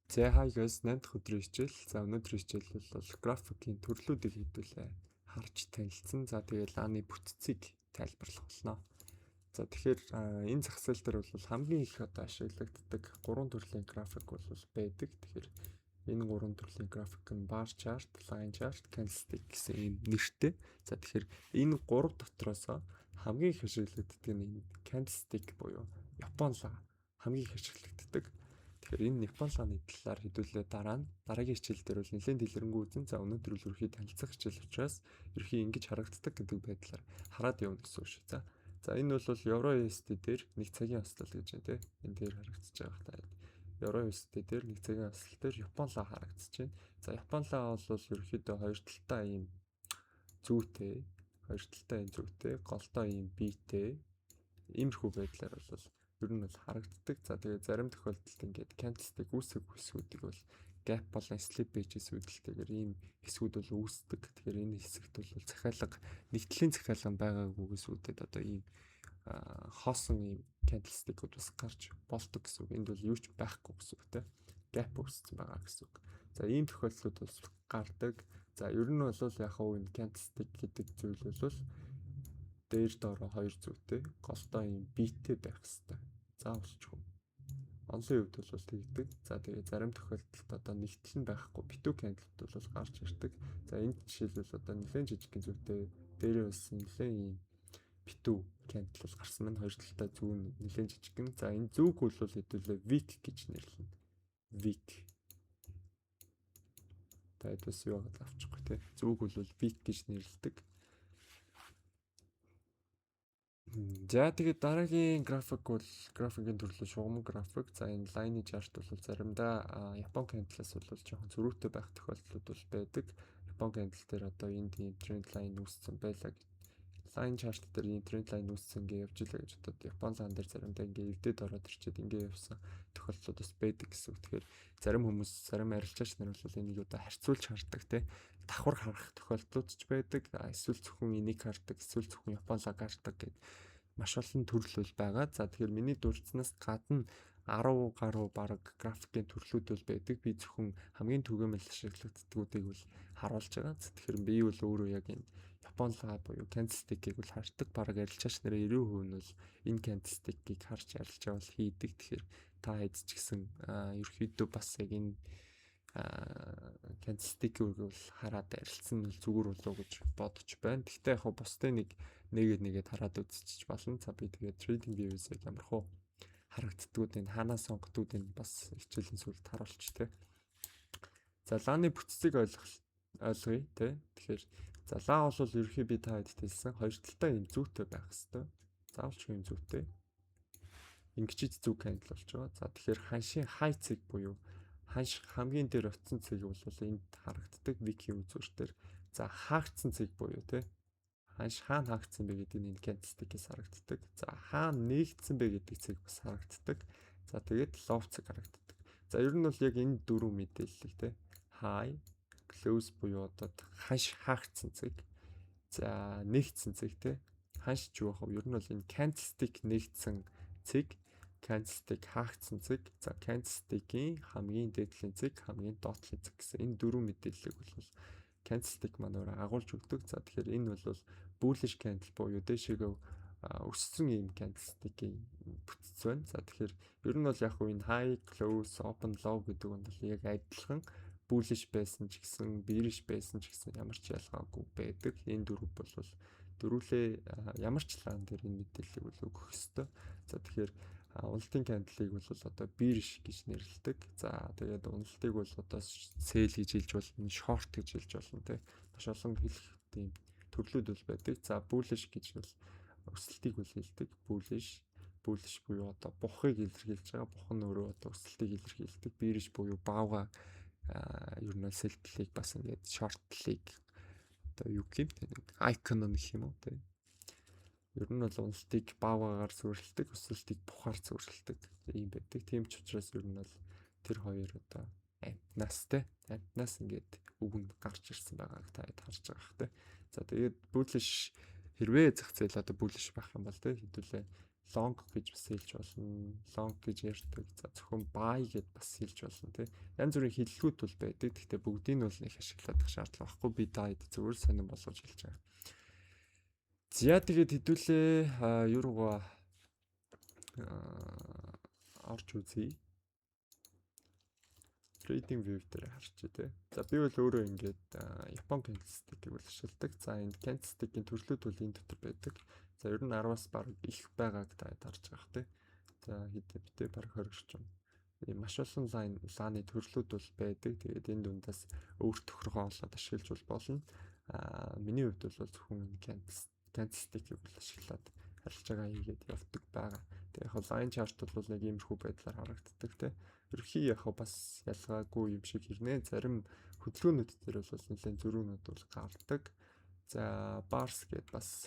За хаяас 8 дахь өдрийн хичээл. За өнөөдрийн хичээл бол графикийн төрлүүдийг хэдүүлээ харж танилцсан. За тэгээд лааны бүтцийг тайлбарлах болно. За тэгэхээр энэ зах зээл дээр бол хамгийн их одоо ашиглагддаг 3 төрлийн график бол байдаг. Тэгэхээр энэ 3 төрлийн график нь bar chart, line chart, candlestick гэсэн ийм нэртэй. За тэгэхээр энэ 3 дотроос хамгийн их ашиглагддаг нь энэ candlestick буюу Япон лаа хамгийн их ашиглагддаг. Тэгэхээр энэ Япон лааны талаар хэдүүлээ дараагийн хичээл дээр бол нэлээд дэлгэрэнгүй үзэн. За өнөөдөр бол ерөнхий танилцах хичээл учраас ерөнхий ингэж харагддаг гэдэг байдлаар хараад явна гэсэн үг шүү. За энэ бол Euro USD дээр 1 цагийн ослол гэж байна тийм. Энэ дээр харагдаж байгаа хта. Euro USD дээр 1 цагийн ослол дээр Япон лаа харагдаж байна. За Япон лаа бол ерөнхийдөө хоёр талтай ийм зүйтэй, голдоо ийм биетэй иймэрхүү байдлаар бол ер нь бол харагддаг. За тэгээ зарим тохиолдолд ингээд candlestick үүсэх хэсгүүдийг бол gap болон slippages үүдэлтэйгээр ийм хэсгүүд бол үүсдэг. Тэгэхээр энэ хэсэгт бол захиалга нэгтлийн захиалга байгаагүйгээс үүдээд одоо ийм хоосон ийм candlestick-ууд бас гарч болдог гэсэн үг. Энд бол юу ч байхгүй гэсэн үг те. Gap үүссэн байгаа гэсэн үг. За ийм тохиолдлууд бас гардаг. За ер нь бол яг хөө энэ candlestick гэдэг зүйл бол дээр доороо хоёр зүйтэй голдоо ийм биетэй байх хэвээр. Заавалчгүй. Онлын хувьд бол тэгдэг. За тэгээ зарим тохиолдолд одоо нэгтэл нь байхгүй битүү candle бол гарч ирдэг. За энэ жишээлбэл одоо нэлээд жижигхэн зүйтэй дээрээ бас нэлээд ийм битүү candle бол гарсан маань хоёр талтай зүүн нэлээд жижигхэн. За энэ зүүг бол хэдүүлээ wick гэж нэрлэнэ. Wick. Тэгээд бас юу гэж авчихгүй те. Зүүг бол wick гэж нэрлэдэг. За тэгээд дараагийн график бол графикийн төрлөө шугам график. За энэ line chart бол заримдаа Япон candle-аас бол жоохон зөрүүтэй байх тохиолдлууд бол байдаг. Япон candle дээр одоо энд ийм trend line үүссэн байлаа. Line chart дээр ийм trend line үүссэн гэж явж илаа гэж бодоод Япон лайн дээр заримдаа ингээ эвдээд ороод ирчээд ингээ явсан тохиолдлууд бас байдаг гэсэн үг. Тэгэхээр зарим хүмүүс, зарим арилжаач нар бол энийг одоо харьцуулж хардаг те. Давхар харах тохиолдлууд ч байдаг. Эсвэл зөвхөн энийг хардаг, эсвэл зөвхөн Япон лайг хардаг гэдэг маш олон төрөл бол байгаа. За тэгэхээр миний дурдсанаас гадна 10 гаруй бараг графикийн төрлүүд бол байдаг. Би зөвхөн хамгийн түгээмэл ашиглагддгуудыг бол харуулж байгаа. Тэгэхээр би бол өөрөө яг энэ Япон лай буюу candlestick-ийг бол хардаг. Бараг арилжаач нарын 90% нь бол энэ candlestick-ийг харж арилжаа бол хийдэг. Тэгэхээр та хэд ч гэсэн ерөөхдөө бас яг энэ candlestick-ийг бол хараад арилцсан нь зүгээр болов гэж бодож байна. Гэхдээ яг бусдын нэгээд хараад үзчих болно. За би тэгээд trading views-ийг ямархуу харагддгуудыг хаанаас сонгодгуудыг бас хичээлийн сүлд харуулчих те. За лааны бүтцийг ойлгоё те. Тэгэхээр за лаа бол ерөнхий би та хэд хэлсэн хоёр талтай юм зүйтэй байх хэвээр. Заавалч юм зүйтэй. Ингэчид зүг candle болж байгаа. За тэгэхээр ханшийн high цэг буюу ханш хамгийн дээр очсон цэг бол энд харагддаг вики үзүүртээр. За хаагдсан цэг буюу те. Ханш хаана хаагдсан бэ гэдэг нь энэ candlestick-ээс харагддаг. За хаана нээгдсэн бэ гэдэг цэг бас харагддаг. За тэгээд low цэг харагддаг. За ер нь бол яг энэ дөрвөн мэдээллийг те. High, close буюу одоо ханш хаагдсан цэг. За нээгдсэн цэг те. Ханш ч юу вэ? Ер нь бол энэ candlestick нээгдсэн цэг, candlestick хаагдсан цэг, за candlestick-ийн хамгийн дээдлийн цэг, хамгийн доотлын цэг гэсэн энэ дөрвөн мэдээллийг бол candlestick маань өөрөө агуулж өгдөг. За тэгэхээр энэ бол bullish candle буюу дээшээгээ өссөн ийм candlestick-ийн бүтц байна. За тэгэхээр ер нь бол яг энэ high, close, open, low гэдэг нь бол яг адилхан bullish байсан ч гэсэн, bearish байсан ч гэсэн ямар ч ялгаагүй байдаг. Энэ дөрөв бол дөрвөлээ ямар ч лаан дээр энэ мэдээллийг бол өгөх ёстой. За тэгэхээр уналтын candle-ыг бол одоо bearish гэж нэрлэдэг. За тэгээд уналтыг бол одоо sell гэж хэлж болно, short гэж хэлж болно те. Маш олон хэлэх тийм төрлүүд бол байдаг. За bullish гэж бол өсөлтийг бол хэлдэг. Bullish буюу одоо бухыг илэрхийлж байгаа. Бух нь өөрөө одоо өсөлтийг илэрхийлдэг. Bearish буюу баавга ер нь sell-ийг бас ингээд short-ийг одоо юу гэх юм те. Icon гэх юм уу те. Ер нь бол уналтыг баавгаар зөвөрлөдөг, өсөлтийг бухаар зөвөрлөдөг юм байдаг. Тийм ч учраас ер нь бол тэр хоёр одоо амтнаас ингээд үг нь гарч ирсэн байгааг та харж байгаа хэ. За тэгээд bullish хэрвээ зах зээл одоо bullish байх юм бол хэдүүлээ long гэж бас хэлж болно. Long гэж ярьдаг. За зөвхөн buy гэд бас хэлж болно тий. Янз бүрийн хэллэгүүд бол байдаг. Гэхдээ бүгдийг нь бол нэг ашиглах шаардлага байхгүй. Би та хэд зөвөр сонирн болгож хэлж байгаа. За тэгээд хэдүүлээ юу руугаа орж үзье. Trading view дээр харчих тий. За би бол өөрөө ингээд Япон candlestick-ийг бол ашигладаг. За энэ candlestick-ийн төрлүүд бол энэ дотор байдаг. За ер нь 10-аас бараг их байгааг та харж байгаа тий. За хэдэ бараг 20 орчим. Маш олон лааны төрлүүд бол байдаг. Тэгээд энэ дундаас өөр тохиргоо олоод ашиглаж болно. Миний хувьд бол зөвхөн candlestick-ийг бол ашиглаад харилцаагаа хийгээд явдаг байгаа. Тэгээд яг line chart бол яг иймэрхүү байдлаар харагддаг тий. Ерхий яг бас ялгаагүй юм шиг хэрнээ. Зарим хөдөлгөөнүүд дээр бол нэлээд зөрүүнүүд бол гардаг. За bars гээд бас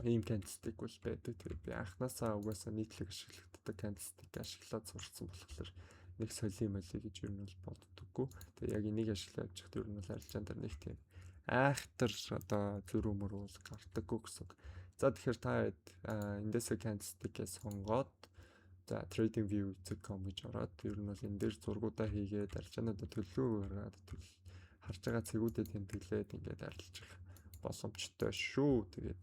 ийм candlestick бол байдаг. Тэгээд би анханасаа угаасаа нийтлэг ашиглагддаг candlestick ашиглаад сурцсан болохоор нэг соли моли гэж юу нь бол боддоггүй. Тэгээд яг энийг ашиглаж явах ер нь бол арилжаан дээр нэг тийм айхтар одоо зөрүү мөрөө бол гардаггүй гэсэн. За тэгэхээр та эндээсээ candlestick-ээс сонгоод за trading view.com гэж ороод ер нь бол энэ дээр зургуудаа хийгээд арилжаануудаа төлөв гаргаад харж байгаа цэгүүдэд тэмдэглээд ингээд арилжах боломжтой шүү. Тэгээд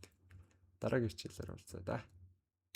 дараагийн хичээлээр уулзъя да.